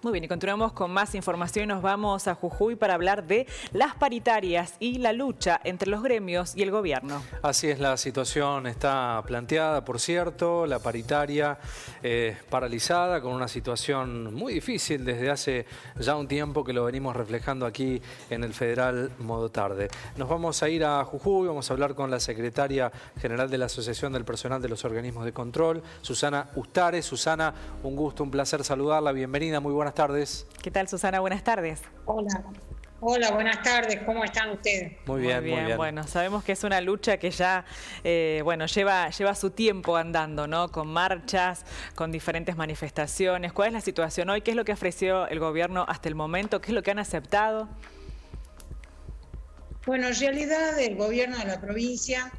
Muy bien, y continuamos con más información y nos vamos a Jujuy para hablar de las paritarias y la lucha entre los gremios y el gobierno. Así es, la situación está planteada, por cierto, la paritaria paralizada con una situación muy difícil desde hace ya un tiempo que lo venimos reflejando aquí en el Federal Modo Tarde. Nos vamos a ir a Jujuy, vamos a hablar con la secretaria general de la Asociación del Personal de los Organismos de Control, Susana Ustares. Susana, un gusto, un placer saludarla, bienvenida, muy buenas tardes. ¿Qué tal, Susana? Buenas tardes. Hola, buenas tardes. ¿Cómo están ustedes? Muy bien. Bueno, sabemos que es una lucha que ya lleva su tiempo andando, ¿no? Con marchas, con diferentes manifestaciones. ¿Cuál es la situación hoy? ¿Qué es lo que ofreció el gobierno hasta el momento? ¿Qué es lo que han aceptado? Bueno, en realidad el gobierno de la provincia,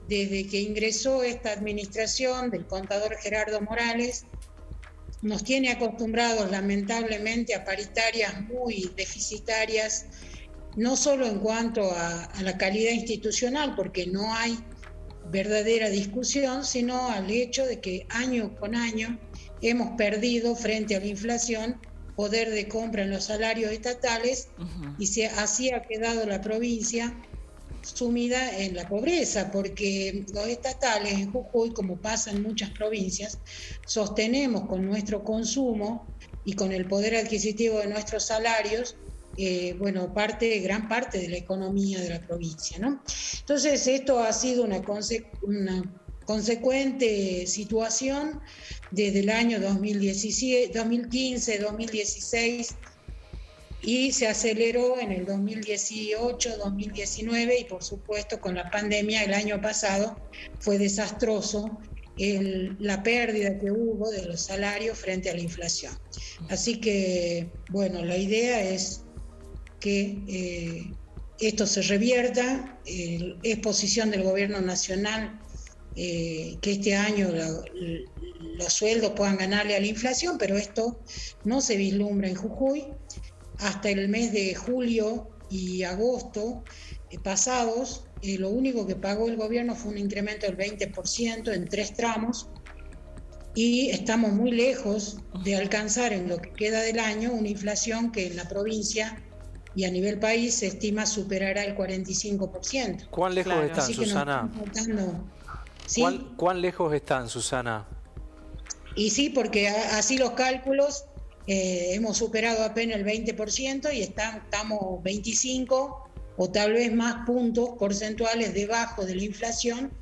desde que ingresó esta administración del contador Gerardo Morales, nos tiene acostumbrados lamentablemente a paritarias muy deficitarias, no solo en cuanto a la calidad institucional, porque no hay verdadera discusión, sino al hecho de que año con año hemos perdido frente a la inflación poder de compra en los salarios estatales y así ha quedado la provincia sumida en la pobreza, porque los estatales en Jujuy, como pasa en muchas provincias, sostenemos con nuestro consumo y con el poder adquisitivo de nuestros salarios, gran parte de la economía de la provincia, ¿no? Entonces, esto ha sido una consecuente situación desde el año 2015, 2016, y se aceleró en el 2018, 2019 y por supuesto con la pandemia el año pasado fue desastroso la pérdida que hubo de los salarios frente a la inflación. Así que, bueno, la idea es que esto se revierta. Es posición del gobierno nacional que este año los sueldos puedan ganarle a la inflación, pero esto no se vislumbra en Jujuy. Hasta el mes de julio y agosto pasados, lo único que pagó el gobierno fue un incremento del 20% en 3 tramos y estamos muy lejos de alcanzar en lo que queda del año una inflación que en la provincia y a nivel país se estima superará el 45%. ¿Cuán lejos están, así Susana? ¿Sí? ¿Cuán lejos están, Susana? Y sí, porque así los cálculos... hemos superado apenas el 20% y estamos 25 o tal vez más puntos porcentuales debajo de la inflación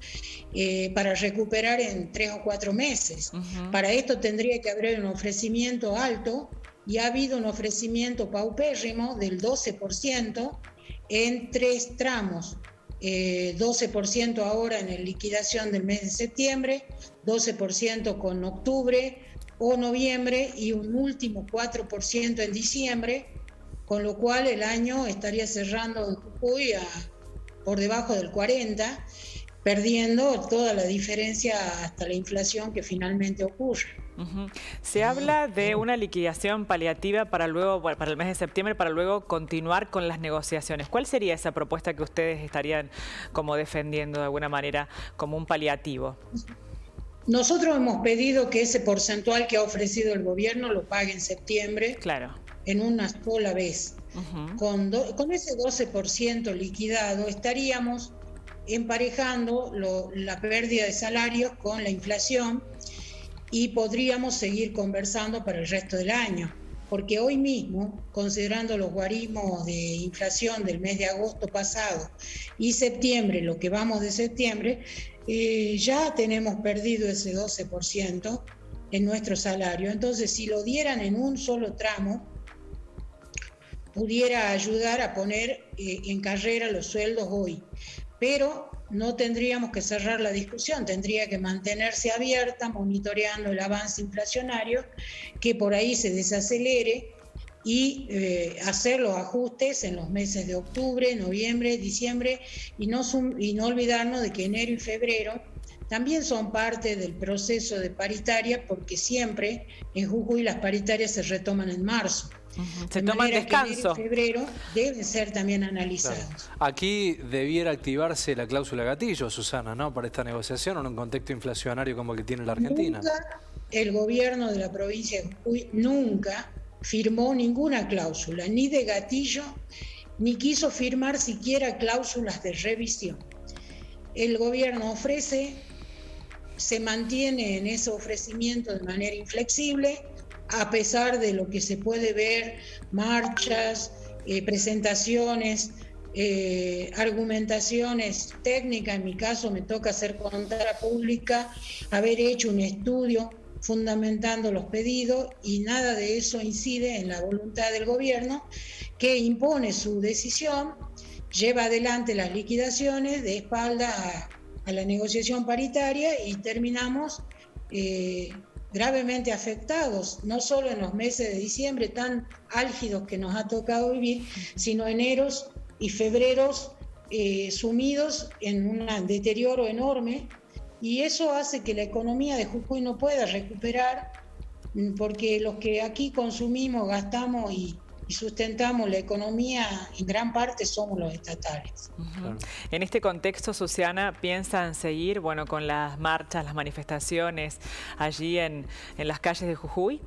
para recuperar en 3 o 4 meses. Para esto tendría que haber un ofrecimiento alto y ha habido un ofrecimiento paupérrimo del 12% en 3 tramos. 12% ahora en la liquidación del mes de septiembre, 12% con octubre o noviembre y un último 4% en diciembre, con lo cual el año estaría cerrando en Jujuy por debajo del 40%, perdiendo toda la diferencia hasta la inflación que finalmente ocurre. Se habla de una liquidación paliativa para el mes de septiembre, para luego continuar con las negociaciones. ¿Cuál sería esa propuesta que ustedes estarían como defendiendo de alguna manera como un paliativo? Nosotros hemos pedido que ese porcentual que ha ofrecido el gobierno lo pague en septiembre, claro, en una sola vez. Con ese 12% liquidado estaríamos emparejando la pérdida de salarios con la inflación y podríamos seguir conversando para el resto del año. Porque hoy mismo, considerando los guarismos de inflación del mes de agosto pasado y septiembre, lo que vamos de septiembre, ya tenemos perdido ese 12% en nuestro salario. Entonces, si lo dieran en un solo tramo, pudiera ayudar a poner en carrera los sueldos hoy. Pero no tendríamos que cerrar la discusión, tendría que mantenerse abierta, monitoreando el avance inflacionario, que por ahí se desacelere y hacer los ajustes en los meses de octubre, noviembre, diciembre y no olvidarnos de que enero y febrero también son parte del proceso de paritaria, porque siempre en Jujuy las paritarias se retoman en marzo. Se toman descanso. Que enero y febrero deben ser también analizados. Claro. Aquí debiera activarse la cláusula gatillo, Susana, ¿no? Para esta negociación en un contexto inflacionario como el que tiene la Argentina. Nunca el gobierno de la provincia de Jujuy, nunca firmó ninguna cláusula, ni de gatillo, ni quiso firmar siquiera cláusulas de revisión. El gobierno ofrece, se mantiene en ese ofrecimiento de manera inflexible, a pesar de lo que se puede ver, marchas, presentaciones, argumentaciones técnicas. En mi caso me toca ser contadora pública, haber hecho un estudio fundamentando los pedidos, y nada de eso incide en la voluntad del gobierno, que impone su decisión, lleva adelante las liquidaciones de espalda a la negociación paritaria, y terminamos gravemente afectados, no solo en los meses de diciembre tan álgidos que nos ha tocado vivir, sino eneros y febreros sumidos en un deterioro enorme, y eso hace que la economía de Jujuy no pueda recuperar, porque los que aquí consumimos, gastamos y sustentamos la economía en gran parte somos los estatales. Claro. En este contexto, Susana, ¿piensan seguir con las marchas, las manifestaciones allí en las calles de Jujuy?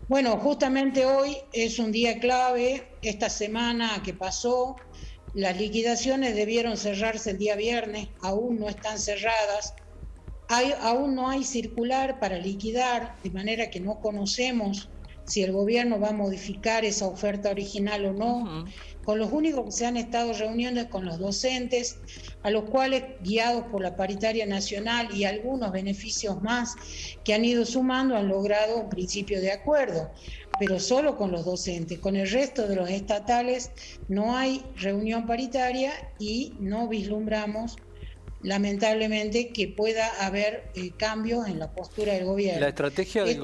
Bueno, justamente hoy es un día clave. Esta semana que pasó, las liquidaciones debieron cerrarse el día viernes, aún no están cerradas. Aún no hay circular para liquidar, de manera que no conocemos si el gobierno va a modificar esa oferta original o no. Con los únicos que se han estado reuniendo es con los docentes, a los cuales, guiados por la paritaria nacional y algunos beneficios más que han ido sumando, han logrado un principio de acuerdo, pero solo con los docentes. Con el resto de los estatales no hay reunión paritaria, y no vislumbramos, lamentablemente, que pueda haber cambios en la postura del gobierno. La estrategia del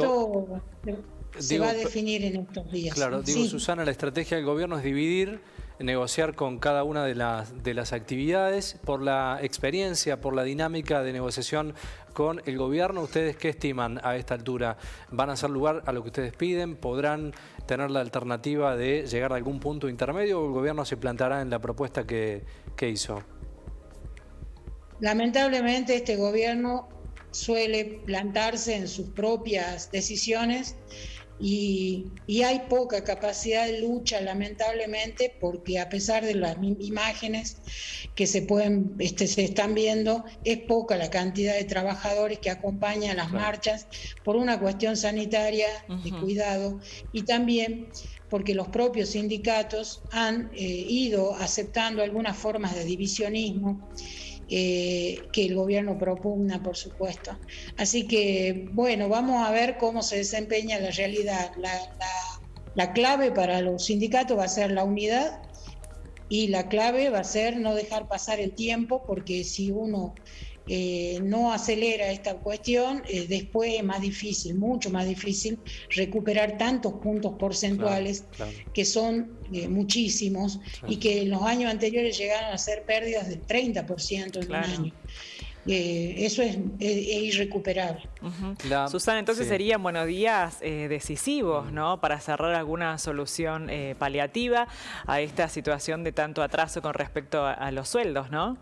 se va a definir en estos días. Claro, sí. Susana, la estrategia del gobierno es dividir, negociar con cada una de las actividades. Por la experiencia, por la dinámica de negociación con el gobierno, ¿ustedes qué estiman a esta altura? ¿Van a hacer lugar a lo que ustedes piden? ¿Podrán tener la alternativa de llegar a algún punto intermedio, o el gobierno se plantará en la propuesta que hizo? Lamentablemente este gobierno suele plantarse en sus propias decisiones, y hay poca capacidad de lucha, lamentablemente, porque a pesar de las imágenes que se están viendo, es poca la cantidad de trabajadores que acompañan las marchas, por una cuestión sanitaria, de cuidado, y también porque los propios sindicatos han ido aceptando algunas formas de divisionismo que el gobierno propugna, por supuesto. Así que, vamos a ver cómo se desempeña la realidad. La clave para los sindicatos va a ser la unidad, y la clave va a ser no dejar pasar el tiempo, porque si uno no acelera esta cuestión, después es más difícil, mucho más difícil, recuperar tantos puntos porcentuales, que son muchísimos, y que en los años anteriores llegaron a ser pérdidas del 30% en un año. Eso es irrecuperable. Susana, entonces serían días decisivos, ¿no?, para cerrar alguna solución paliativa a esta situación de tanto atraso con respecto a los sueldos, ¿no?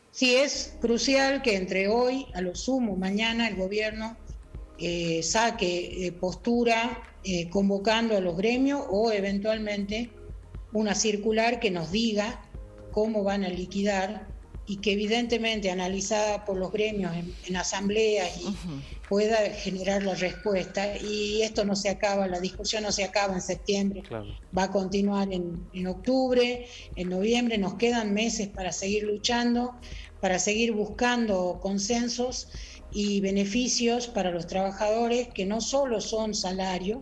Sí, es crucial que entre hoy, a lo sumo mañana, el gobierno saque postura, convocando a los gremios, o eventualmente una circular que nos diga cómo van a liquidar, y que evidentemente analizada por los gremios en asambleas pueda generar la respuesta. Y esto no se acaba, la discusión no se acaba en septiembre, va a continuar en octubre, en noviembre. Nos quedan meses para seguir luchando, para seguir buscando consensos y beneficios para los trabajadores, que no solo son salario,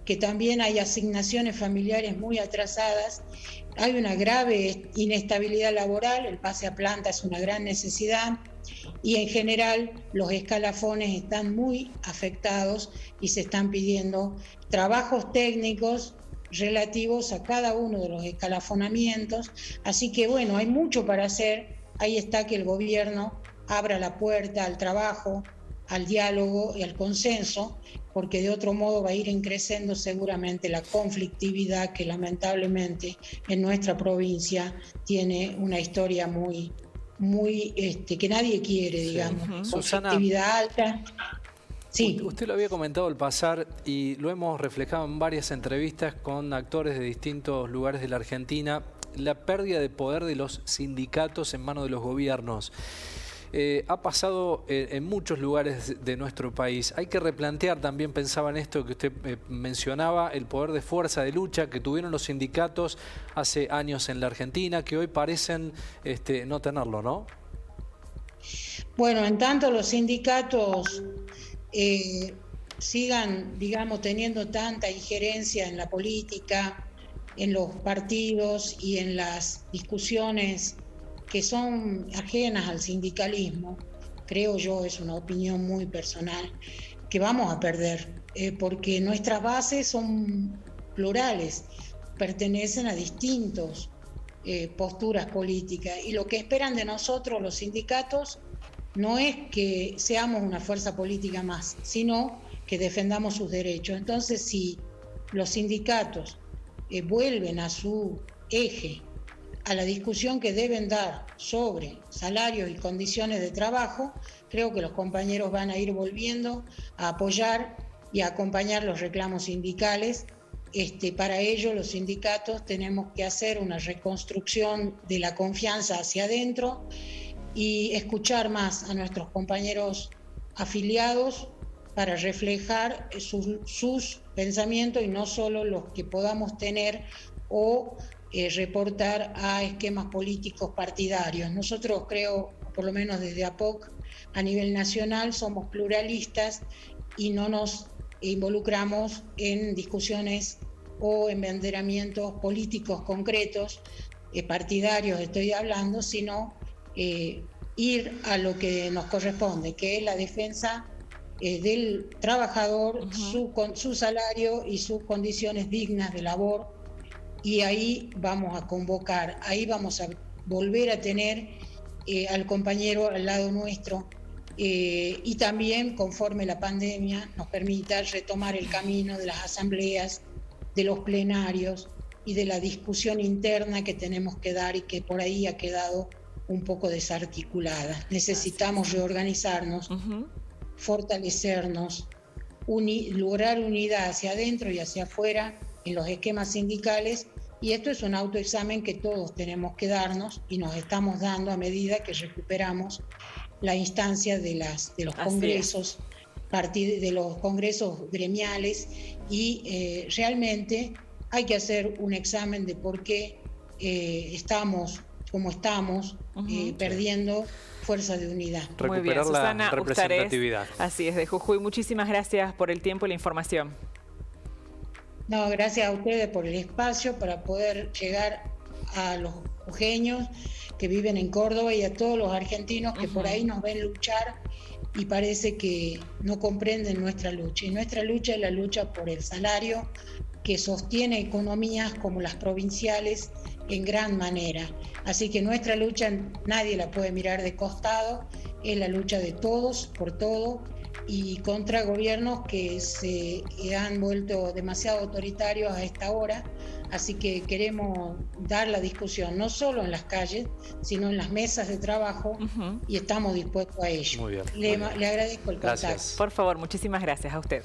que también hay asignaciones familiares muy atrasadas, hay una grave inestabilidad laboral, el pase a planta es una gran necesidad, y en general los escalafones están muy afectados, y se están pidiendo trabajos técnicos relativos a cada uno de los escalafonamientos. Así que hay mucho para hacer. Ahí está que el gobierno abra la puerta al trabajo, al diálogo y al consenso, porque de otro modo va a ir creciendo seguramente la conflictividad, que lamentablemente en nuestra provincia tiene una historia muy que nadie quiere, digamos. Susana, conflictividad alta. Sí. Usted lo había comentado al pasar y lo hemos reflejado en varias entrevistas con actores de distintos lugares de la Argentina, la pérdida de poder de los sindicatos en manos de los gobiernos. Ha pasado en muchos lugares de nuestro país. Hay que replantear también, pensaba en esto que usted mencionaba, el poder de fuerza de lucha que tuvieron los sindicatos hace años en la Argentina, que hoy parecen no tenerlo, ¿no? Bueno, en tanto los sindicatos sigan, digamos, teniendo tanta injerencia en la política, en los partidos y en las discusiones que son ajenas al sindicalismo, creo yo, es una opinión muy personal, que vamos a perder, porque nuestras bases son plurales, pertenecen a distintas posturas políticas, y lo que esperan de nosotros los sindicatos no es que seamos una fuerza política más, sino que defendamos sus derechos. Entonces, si los sindicatos vuelven a su eje, a la discusión que deben dar sobre salarios y condiciones de trabajo, creo que los compañeros van a ir volviendo a apoyar y a acompañar los reclamos sindicales. Para ello, los sindicatos tenemos que hacer una reconstrucción de la confianza hacia adentro y escuchar más a nuestros compañeros afiliados para reflejar sus pensamientos y no solo los que podamos tener o reportar a esquemas políticos partidarios. Nosotros creo, por lo menos desde APOC, a nivel nacional, somos pluralistas y no nos involucramos en discusiones o en banderamientos políticos concretos, partidarios estoy hablando, sino ir a lo que nos corresponde, que es la defensa del trabajador, su salario y sus condiciones dignas de labor. Y ahí vamos a convocar, ahí vamos a volver a tener al compañero al lado nuestro, y también conforme la pandemia nos permita retomar el camino de las asambleas, de los plenarios y de la discusión interna que tenemos que dar y que por ahí ha quedado un poco desarticulada. Necesitamos reorganizarnos, fortalecernos, lograr unidad hacia adentro y hacia afuera en los esquemas sindicales, y esto es un autoexamen que todos tenemos que darnos y nos estamos dando a medida que recuperamos la instancia de los congresos, de los congresos gremiales, y realmente hay que hacer un examen de por qué estamos como estamos, perdiendo fuerza de unidad. Recuperar muy bien, Susana la representatividad. Ustarés, así es, de Jujuy. Muchísimas gracias por el tiempo y la información. No, gracias a ustedes por el espacio para poder llegar a los jujeños que viven en Córdoba y a todos los argentinos que por ahí nos ven luchar y parece que no comprenden nuestra lucha. Y nuestra lucha es la lucha por el salario que sostiene economías como las provinciales en gran manera. Así que nuestra lucha nadie la puede mirar de costado, es la lucha de todos por todo y contra gobiernos que se han vuelto demasiado autoritarios a esta hora. Así que queremos dar la discusión no solo en las calles, sino en las mesas de trabajo, y estamos dispuestos a ello. Muy bien, Le agradezco el contacto. Gracias. Por favor, muchísimas gracias a usted.